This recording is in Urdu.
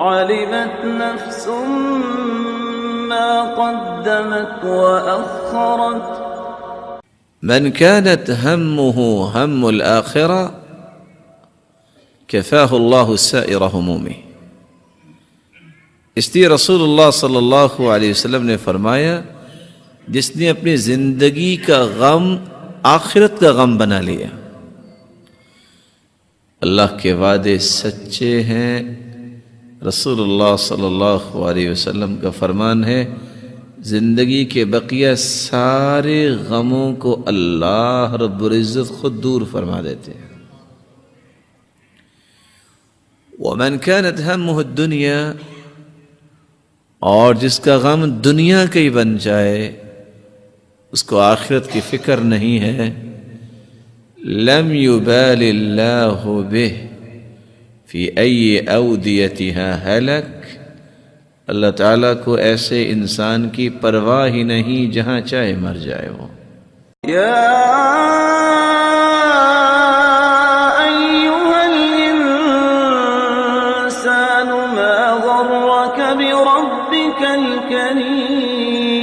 علمت نفس ما قدمت وأخرت من كانت همه هم الآخرة كفاه الله سائر همومه. اس لیے رسول اللہ صلی اللہ علیہ وسلم نے فرمایا جس نے اپنی زندگی کا غم آخرت کا غم بنا لیا. اللہ کے وعدے سچے ہیں. رسول اللہ صلی اللہ علیہ وسلم کا فرمان ہے زندگی کے بقیہ سارے غموں کو اللہ رب العزت خود دور فرما دیتے ہیں. ومن كانت همه الدنيا، اور جس کا غم دنیا کا ہی بن جائے، اس کو آخرت کی فکر نہیں ہے، لم يبال الله به في أي أوديتها هلك، اللہ تعالیٰ کو ایسے انسان کی پرواہ ہی نہیں جہاں چاہے مر جائے وہ. بربك الكريم